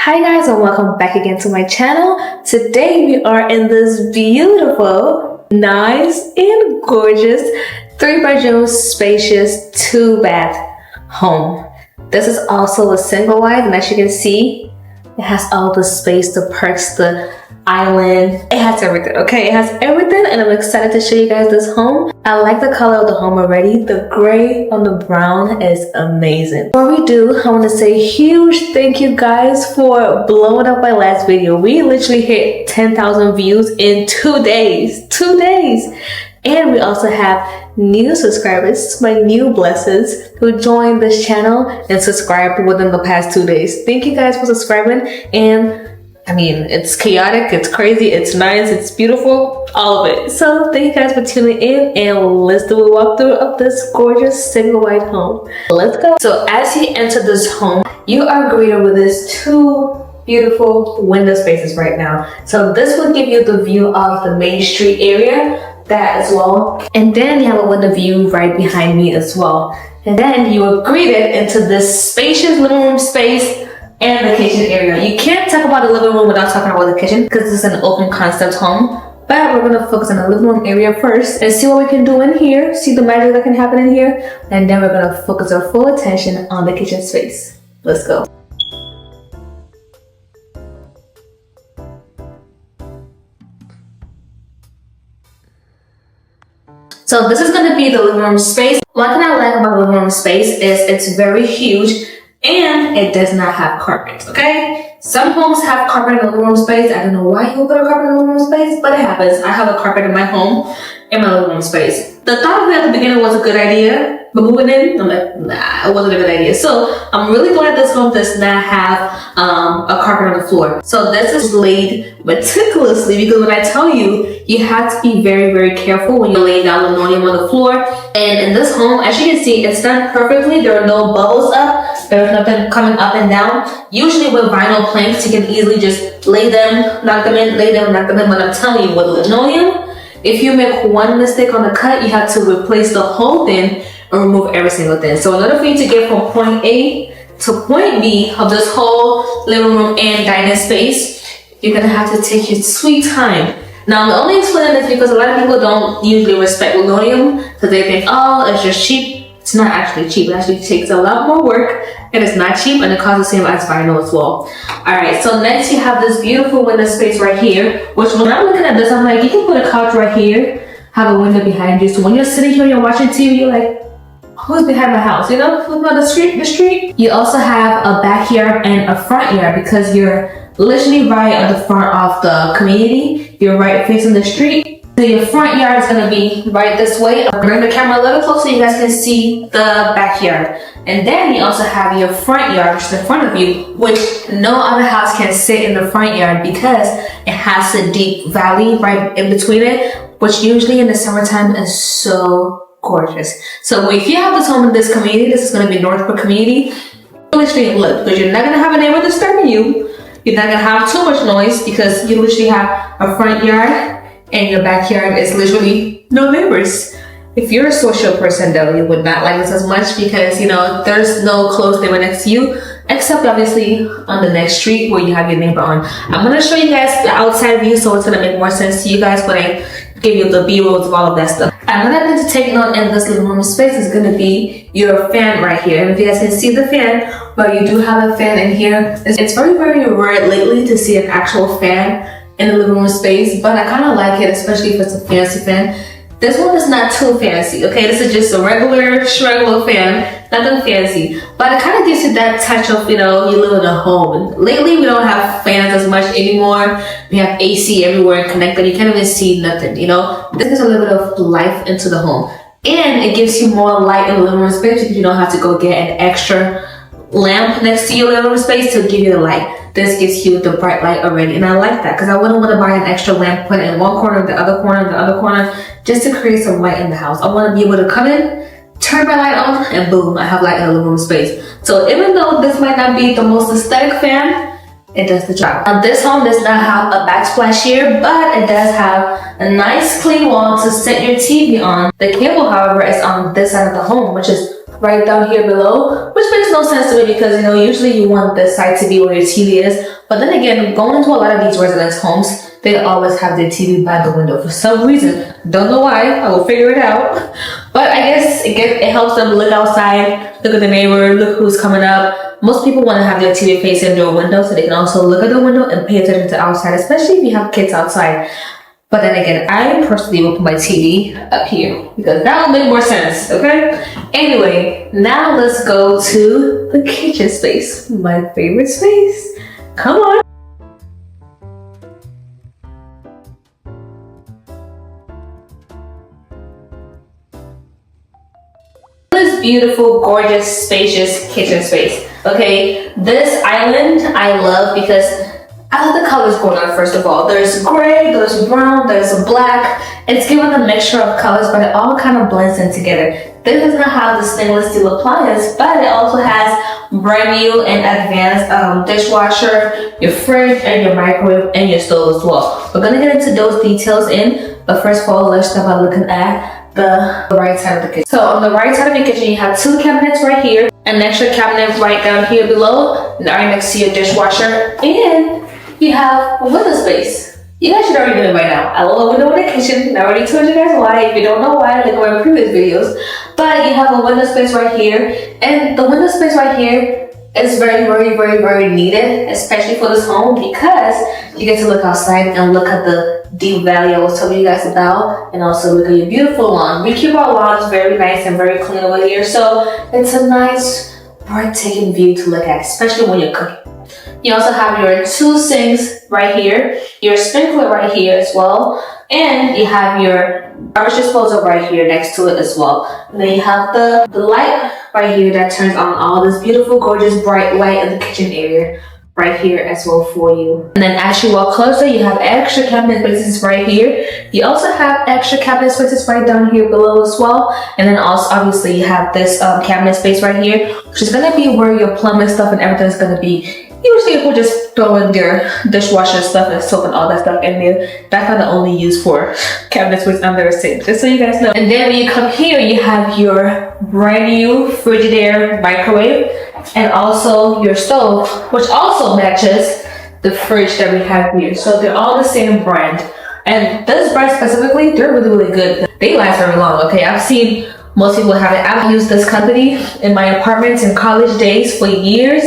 Hi guys, and welcome back again to my channel. Today we are in this beautiful, nice and gorgeous 3-bedroom spacious 2-bath home. This is also a single wide, and as you can see, it has all the space, the perks, the island. It has everything, okay? It has everything, and I'm excited to show you guys this home. I like the color of the home already. The gray on the brown is amazing. Before we do, I want to say a huge thank you guys for blowing up my last video. We literally hit 10,000 views in 2 days. 2 days. And we also have new subscribers, my new blessings, who joined this channel and subscribed within the past 2 days. Thank you guys for subscribing. And I mean, it's chaotic, it's crazy, it's nice, it's beautiful, all of it. So thank you guys for tuning in, and let's do a walkthrough of this gorgeous single wide home. Let's go. So as you enter this home, you are greeted with these 2 beautiful window spaces right now. So this will give you the view of the Main Street area, that as well. And then you have a window view right behind me as well. And then you are greeted into this spacious living room space and the kitchen area. You can't talk about the living room without talking about the kitchen because this is an open concept home. But we're gonna focus on the living room area first and see what we can do in here, see the magic that can happen in here, and then we're gonna focus our full attention on the kitchen space. Let's go. So this is gonna be the living room space. One thing I like about the living room space is it's very huge and it does not have carpet, okay? Some homes have carpet in the living room space. I don't know why you would put a carpet in the living room space, but it happens. I have a carpet in my home, in my living room space. The thought of it at the beginning was a good idea, but moving in, I'm like, nah, it wasn't a good idea. So I'm really glad this home does not have a carpet on the floor. So this is laid meticulously because when I tell you, you have to be very, very careful when you're laying down linoleum on the floor. And in this home, as you can see, it's done perfectly. There are no bubbles up. There's nothing coming up and down. Usually with vinyl planks, you can easily just lay them, knock them in, lay them, knock them in. But I'm telling you, with linoleum, if you make one mistake on the cut, you have to replace the whole thing and remove every single thing. So in order for you to get from point A to point B of this whole living room and dining space, you're gonna have to take your sweet time. Now, I'm only explaining this because a lot of people don't usually respect linoleum because they think, oh, it's just cheap. It's not actually cheap. It actually takes a lot more work, and it's not cheap, and it costs the same as vinyl as well. Alright, so next you have this beautiful window space right here, which when I'm looking at this, I'm like, you can put a couch right here, have a window behind you. So when you're sitting here, you're watching TV, you're like, who's behind my house? You know, who's on the street? You also have a backyard and a front yard because you're literally right at the front of the community. You're right facing the street. So your front yard is gonna be right this way. I'll bring the camera a little closer so you guys can see the backyard. And then you also have your front yard, which is in front of you, which no other house can sit in the front yard because it has a deep valley right in between it, which usually in the summertime is so gorgeous. So if you have this home in this community, this is gonna be Northbrook community, literally look, because you're not gonna have a neighbor disturbing you. You're not gonna have too much noise because you literally have a front yard and your backyard is literally no neighbors. If you're a social person though, you would not like this as much because, you know, there's no close neighbor next to you, except obviously on the next street where you have your neighbor on. I'm gonna show you guys the outside view so it's gonna make more sense to you guys when I give you the B-rolls of all of that stuff. Another thing to take note in this living room space is gonna be your fan right here. And if you guys can see the fan, but you do have a fan in here. It's very, very rare lately to see an actual fan in the living room space, but I kind of like it, especially if it's a fancy fan. This one is not too fancy, okay? This is just a regular fan, nothing fancy. But it kind of gives you that touch of, you know, you live in a home. And lately, we don't have fans as much anymore. We have AC everywhere and connected. You can't even see nothing, you know? This gives a little bit of life into the home. And it gives you more light in the living room space because you don't have to go get an extra lamp next to your living room space to give you the light. This gives you the bright light already, and I like that because I wouldn't want to buy an extra lamp, put it in one corner, the other corner, just to create some light in the house. I want to be able to come in, turn my light on, and boom, I have light in the living room space. So even though this might not be the most aesthetic fan, it does the job. Now this home does not have a backsplash here, but it does have a nice clean wall to set your TV on. The cable, however, is on this side of the home, which is right down here below, which makes no sense to me because, you know, usually you want this side to be where your TV is. But then again, going into a lot of these residence homes, they always have their TV by the window for some reason. Don't know why. I will figure it out. But I guess it helps them look outside, look at the neighbor, look who's coming up. Most people want to have their TV facing their window so they can also look at the window and pay attention to outside, especially if you have kids outside. But then again, I personally will put my TV up here because that will make more sense, okay? Anyway, now let's go to the kitchen space, my favorite space. Come on. This beautiful, gorgeous, spacious kitchen space. Okay, this island I love because I love the colors going on. First of all, there's gray, there's brown, there's black. It's given a mixture of colors, but it all kind of blends in together. This does not have the stainless steel appliance, but it also has brand new and advanced dishwasher, your fridge, and your microwave, and your stove as well. We're gonna get into those details but first of all, let's start by looking at the right side of the kitchen. So on the right side of your kitchen, you have 2 cabinets right here, an extra cabinet right down here below, right next to your dishwasher, and you have a window space. You guys should already know it by now. I love a window in the kitchen. I already told you guys why. If you don't know why, look at my previous videos. But you have a window space right here, and the window space right here is very, very, very, very needed, especially for this home because you get to look outside and look at the deep valley I was telling you guys about, and also look at your beautiful lawn. We keep our lawns very nice and very clean over here, so it's a nice, breathtaking view to look at, especially when you're cooking. You also have your 2 sinks right here, your sprinkler right here as well, and you have your garbage disposal right here next to it as well. And then you have the light right here that turns on all this beautiful, gorgeous, bright light in the kitchen area right here as well for you. And then as you walk closer, you have extra cabinet spaces right here. You also have extra cabinet spaces right down here below as well. And then also obviously you have this cabinet space right here, which is gonna be where your plumbing stuff and everything is gonna be. Usually people just throw in their dishwasher stuff and soap and all that stuff in there. That's kind of only used for cabinet space under a sink, just so you guys know. And then when you come here, you have your brand new Frigidaire microwave and also your stove, which also matches the fridge that we have here. So they're all the same brand. And this brand specifically, they're really, really good. They last very long, okay? I've seen most people have it. I've used this company in my apartments in college days for years.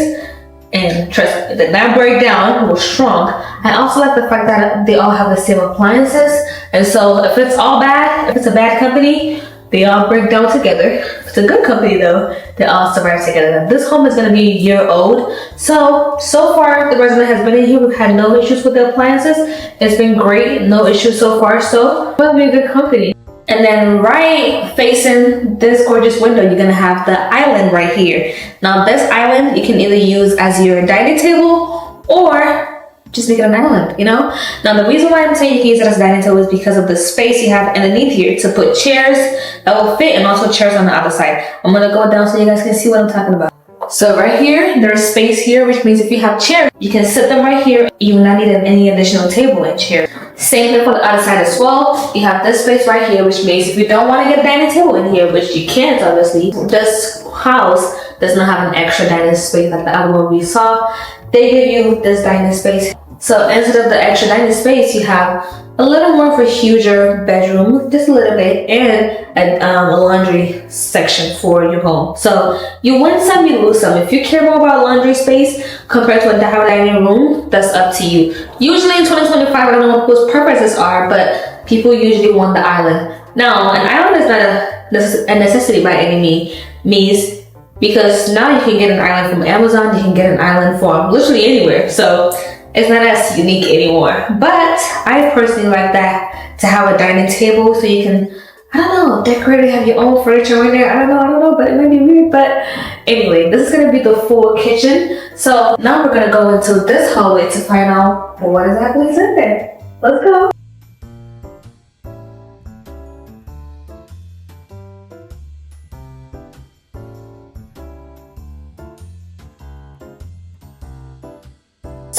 And trust me, did not break down, it was strong. I also like the fact that they all have the same appliances. And so if it's all bad, if it's a bad company, they all break down together. If it's a good company though, they all survive together. This home is gonna be a year old. So far the resident has been in here. We've had no issues with the appliances. It's been great, no issues so far. So it will be a good company. And then right facing this gorgeous window, you're gonna have the island right here. Now this island, you can either use as your dining table or just make it an island, you know? Now the reason why I'm saying you can use it as a dining table is because of the space you have underneath here to put chairs that will fit and also chairs on the other side. I'm gonna go down so you guys can see what I'm talking about. So right here, there's space here, which means if you have chairs, you can sit them right here. You will not need any additional table and chair. Same thing for the other side as well. You have this space right here, which means if you don't want to get a dining table in here, which you can't obviously, this house does not have an extra dining space like the other one we saw. They give you this dining space. So instead of the extra dining space, you have a little more of a huger bedroom, just a little bit, and a laundry section for your home. So you win some, you lose some. If you care more about laundry space compared to a dining room, that's up to you. Usually in 2025, I don't know what people's preferences are, but people usually want the island. Now, an island is not a necessity by any means, because now you can get an island from Amazon, you can get an island from literally anywhere. So it's not as unique anymore. But I personally like that, to have a dining table so you can, I don't know, decorate it, have your own furniture in there. I don't know, but it might be weird. But anyway, this is gonna be the full kitchen. So now we're gonna go into this hallway to find out what exactly is in there. Let's go.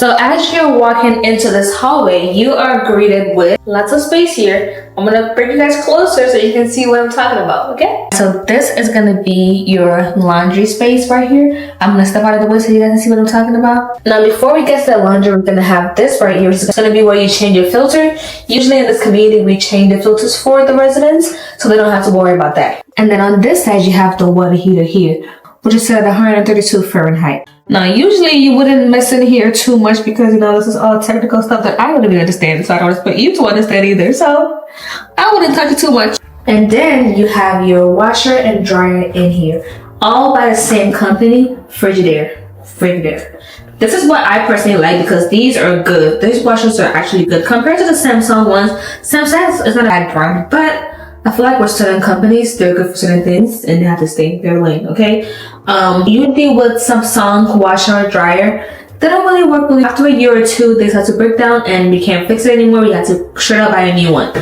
So as you're walking into this hallway, you are greeted with lots of space here. I'm gonna bring you guys closer so you can see what I'm talking about, okay? So this is gonna be your laundry space right here. I'm gonna step out of the way so you guys can see what I'm talking about. Now before we get to the laundry, we're gonna have this right here, which is gonna be where you change your filter. Usually in this community, we change the filters for the residents, so they don't have to worry about that. And then on this side, you have the water heater here, which is set at 132 Fahrenheit. Now, usually you wouldn't mess in here too much because, you know, this is all technical stuff that I wouldn't even understand, so I don't expect you to understand either, so I wouldn't touch it too much. And then you have your washer and dryer in here, all by the same company, Frigidaire. This is what I personally like because these are good. These washers are actually good compared to the Samsung ones. Samsung is not a bad brand, but I feel like with certain companies, they're good for certain things and they have to stay in their lane, okay? Usually with Samsung washer or dryer, they don't really work really. After a year or two, they start to break down and we can't fix it anymore. We have to straight up buy a new one.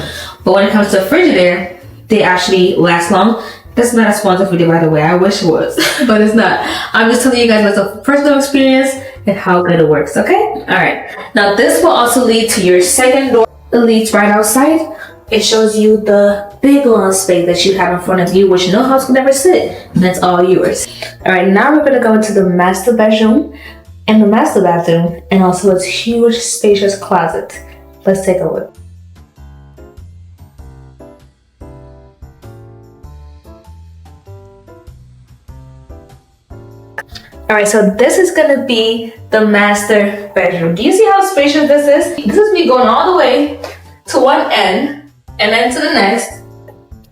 But when it comes to Frigidaire, they actually last long. That's not a sponsor for Frigidaire, by the way. I wish it was, but it's not. I'm just telling you guys what's a personal experience and how good it works, okay? All right. Now this will also lead to your second door. It leads right outside. It shows you the big lawn space that you have in front of you, which no house can ever sit, and that's all yours. All right, now we're gonna go into the master bedroom and the master bathroom, and also its huge, spacious closet. Let's take a look. All right, so this is gonna be the master bedroom. Do you see how spacious this is? This is me going all the way to one end, and then to the next,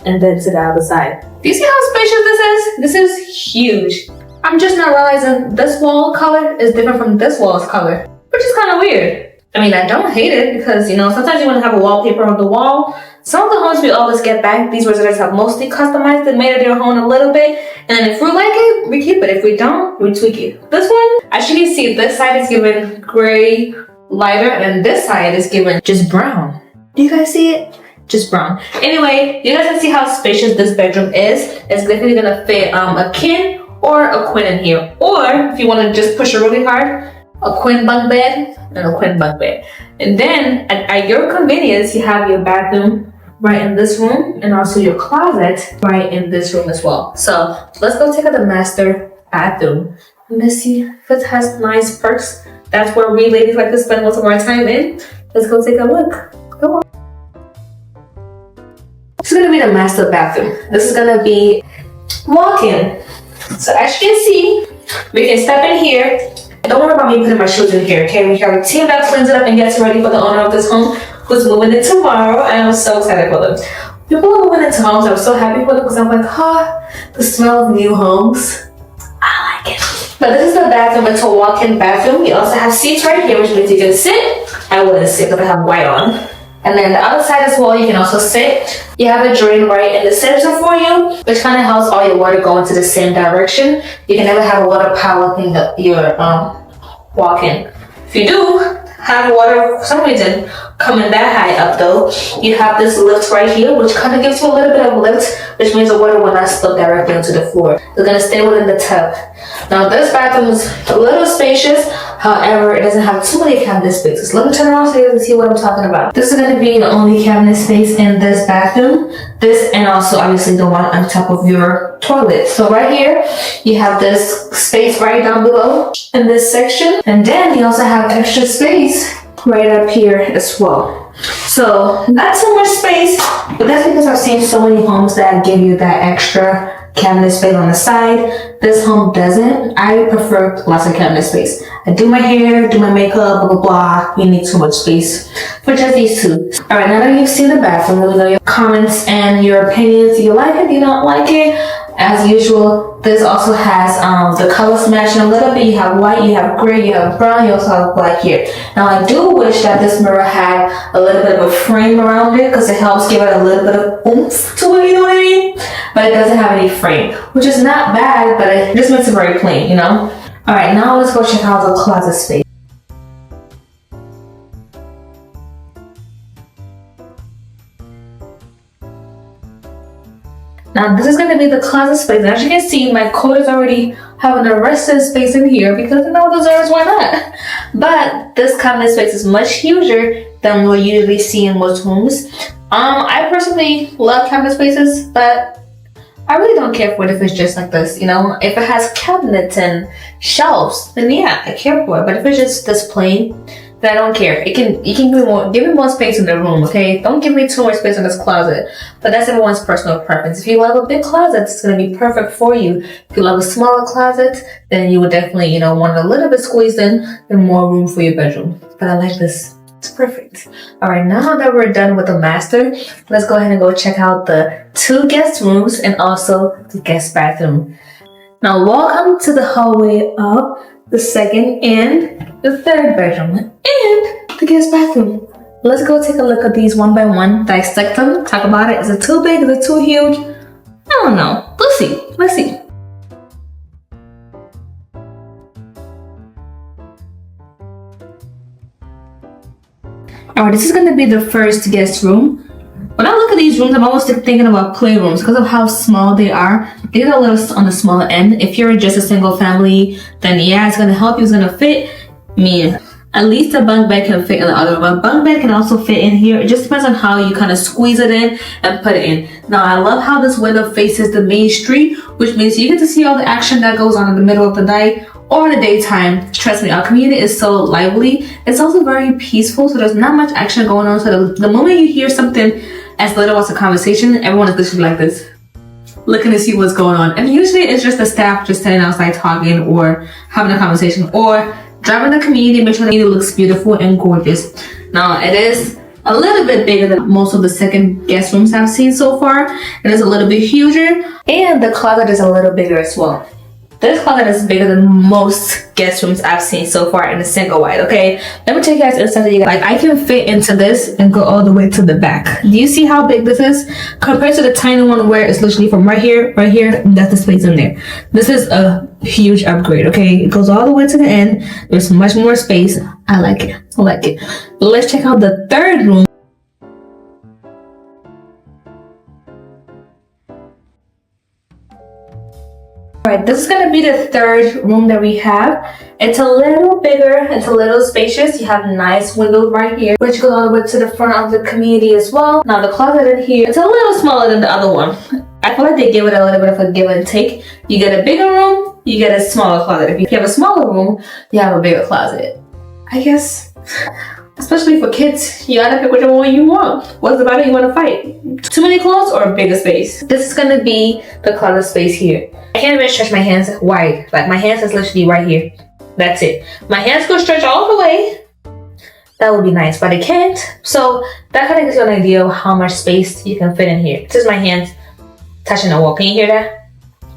and then to the other side. Do you see how spacious this is? This is huge. I'm just not realizing this wall color is different from this wall's color, which is kind of weird. I mean, I don't hate it because, you know, sometimes you want to have a wallpaper on the wall. Some of the homes we always get back, these residents have mostly customized it, made it their home a little bit. And if we like it, we keep it. If we don't, we tweak it. This one, as you can see, this side is given gray, lighter, and this side is given just brown. Do you guys see it? Just brown. Anyway, you guys can see how spacious this bedroom is. It's definitely gonna fit a king or a queen in here. Or if you wanna just push it really hard, a queen bunk bed and a queen bunk bed. And then at your convenience, you have your bathroom right in this room and also your closet right in this room as well. So let's go take out the master bathroom. And let's see if it has nice perks. That's where we ladies like to spend most of our time in. Let's go take a look. Come on. This is gonna be the master bathroom. This is gonna be walk-in. So as you can see, we can step in here. Don't worry about me putting my shoes in here, okay? We have a team that cleans it up and gets ready for the owner of this home who's moving in tomorrow. I am so excited for them. People are moving into homes. I'm so happy for them because I'm like, the smell of new homes. I like it. But this is the bathroom. It's a walk-in bathroom. We also have seats right here, which means you can sit. I wouldn't sit because I have white on. And then the other side as well, you can also sit. You have a drain right in the center for you, which kind of helps all your water go into the same direction. You can never have water pile up in your walk-in. If you do have water for some reason coming that high up though, you have this lift right here, which kind of gives you a little bit of lift, which means the water will not slip directly into the floor. It's gonna stay within the tub. Now this bathroom is a little spacious, however, it doesn't have too many cabinet spaces. Let me turn around so you can see what I'm talking about. This is gonna be the only cabinet space in this bathroom. This and also obviously the one on top of your toilet. So right here, you have this space right down below in this section. And then you also have extra space right up here as well. So not so much space, but that's because I've seen so many homes that give you that extra cabinet space on the side. This home doesn't. I prefer lots of cabinet space. I do my hair, do my makeup, blah, blah, blah. You need too much space for just these two. All right, now that you've seen the bathroom, let me know your comments and your opinions. Do you like it? Do you not like it? As usual, this also has the colors matching a little bit. You have white, you have gray, you have brown, you also have black here. Now I do wish that this mirror had a little bit of a frame around it because it helps give it a little bit of oomph to it, you know what I mean? But it doesn't have any frame, which is not bad, but it just makes it very plain, you know? All right, now let's go check out the closet space. Now this is going to be the closet space. As you can see, my coat is already having a resting space in here because, you know, deserves, why not? but this cabinet space is much huger than what you usually see in most homes. I personally love cabinet spaces, but I really don't care for it if it's just like this, you know? If it has cabinets and shelves, then yeah, I care for it. But if it's just this plain, then I don't care. You can give me more space in the room, okay? Don't give me too much space in this closet. But that's everyone's personal preference. If you love a big closet, it's gonna be perfect for you. If you love a smaller closet, then you would definitely, you know, want it a little bit squeezed in and more room for your bedroom. But I like this. It's perfect. All right, now that we're done with the master, let's go ahead and go check out the 2 guest rooms and also the guest bathroom. Now, welcome to the hallway of the 2nd and the 3rd bedroom and the guest bathroom. Let's go take a look at these one by one, dissect them, talk about it. Is it too big? Is it too huge? I don't know. Let's see. Let's see. Alright, this is going to be the first guest room. When I look at these rooms, I'm almost thinking about playrooms because of how small they are. They get a little on the smaller end. If you're just a single family, then yeah, it's going to help you. It's going to fit me. At least a bunk bed can fit in the other room. A bunk bed can also fit in here. It just depends on how you kind of squeeze it in and put it in. Now, I love how this window faces the main street, which means you get to see all the action that goes on in the middle of the night or in the daytime. Trust me, our community is so lively. It's also very peaceful, so there's not much action going on. So the moment you hear something as little as a conversation, everyone is literally like this, looking to see what's going on. And usually it's just the staff just sitting outside talking or having a conversation or driving the community, make sure the community looks beautiful and gorgeous. Now, it is a little bit bigger than most of the 2nd guest rooms I've seen so far. It is a little bit huger, and the closet is a little bigger as well. This closet is bigger than most guest rooms I've seen so far in a single wide, okay? Let me take you guys inside. Like, I can fit into this and go all the way to the back. Do you see how big this is? Compared to the tiny one where it's literally from right here, that's the space in there. This is a huge upgrade, okay? It goes all the way to the end. There's much more space. I like it. I like it. Let's check out the 3rd room. Alright, this is going to be the 3rd room that we have. It's a little bigger, it's a little spacious. You have nice windows right here, which goes all the way to the front of the community as well. Now the closet in here, it's a little smaller than the other one. I feel like they give it a little bit of a give and take. You get a bigger room, you get a smaller closet. If you have a smaller room, you have a bigger closet. I guess, especially for kids, you gotta pick which one you want. What's the battle you want to fight? Too many clothes or a bigger space? This is gonna be the closet space here. I can't even stretch my hands wide. Like, my hands is literally right here. That's it. My hands go stretch all the way. That would be nice, but I can't. So that kind of gives you an idea of how much space you can fit in here. This is my hands touching the wall. Can you hear that?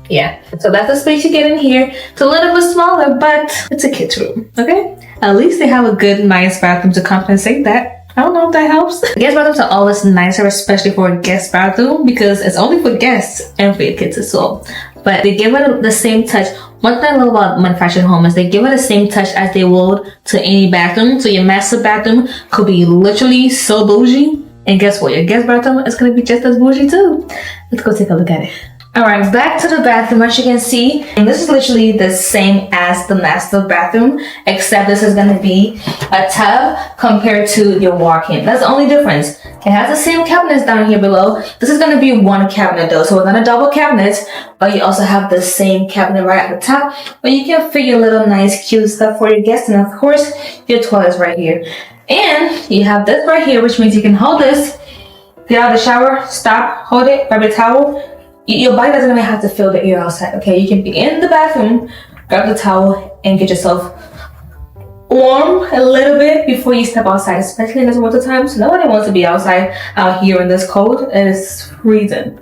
Yeah. So that's the space you get in here. It's a little bit smaller, but it's a kid's room, okay? At least they have a good, nice bathroom to compensate that. I don't know if that helps. Guest bathrooms are always nicer, especially for a guest bathroom, because it's only for guests and for your kids as well. But they give it the same touch. One thing I love about manufactured home is they give it the same touch as they would to any bathroom. So your master bathroom could be literally so bougie. And guess what? Your guest bathroom is going to be just as bougie too. Let's go take a look at it. Alright, back to the bathroom. As you can see, and this is literally the same as the master bathroom, except this is going to be a tub compared to your walk-in. That's the only difference. It has the same cabinets down here below. This is going to be one cabinet though, so it's not a double cabinet, but you also have the same cabinet right at the top, where you can fit your little nice cute stuff for your guests, and of course, your toilet's right here. And you have this right here, which means you can hold this, get out of the shower, stop, hold it, grab a towel. Your body doesn't even have to feel the air outside, okay? You can be in the bathroom, grab the towel, and get yourself warm a little bit before you step outside, especially in this winter time. So nobody wants to be outside out here in this cold, and it's freezing.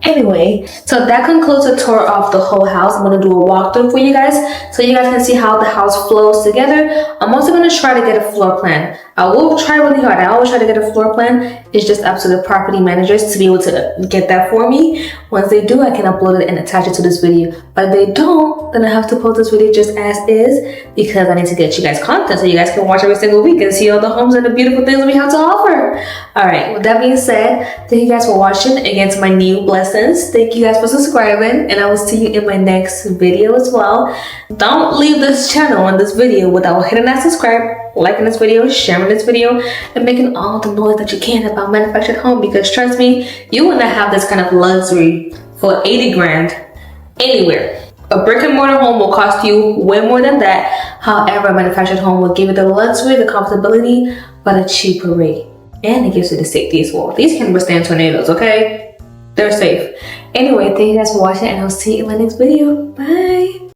Anyway, so that concludes the tour of the whole house. I'm going to do a walkthrough for you guys so you guys can see how the house flows together. I'm also going to try to get a floor plan. I will try really hard. I always try to get a floor plan. It's just up to the property managers to be able to get that for me. Once they do, I can upload it and attach it to this video. But if they don't, then I have to post this video just as is, because I need to get you guys content so you guys can watch every single week and see all the homes and the beautiful things we have to offer. Alright, with that being said, thank you guys for watching against my new blessed blessings. Thank you guys for subscribing, and I will see you in my next video as well. Don't leave this channel and this video without hitting that subscribe, liking this video, sharing this video, and making all the noise that you can about manufactured home, because trust me, you will not have this kind of luxury for 80 grand anywhere. A brick and mortar home will cost you way more than that. However, a manufactured home will give you the luxury, the comfortability, but a cheaper rate. And it gives you the safety as well. These can withstand tornadoes, okay? They're safe. Anyway, thank you guys for watching, and I'll see you in my next video. Bye.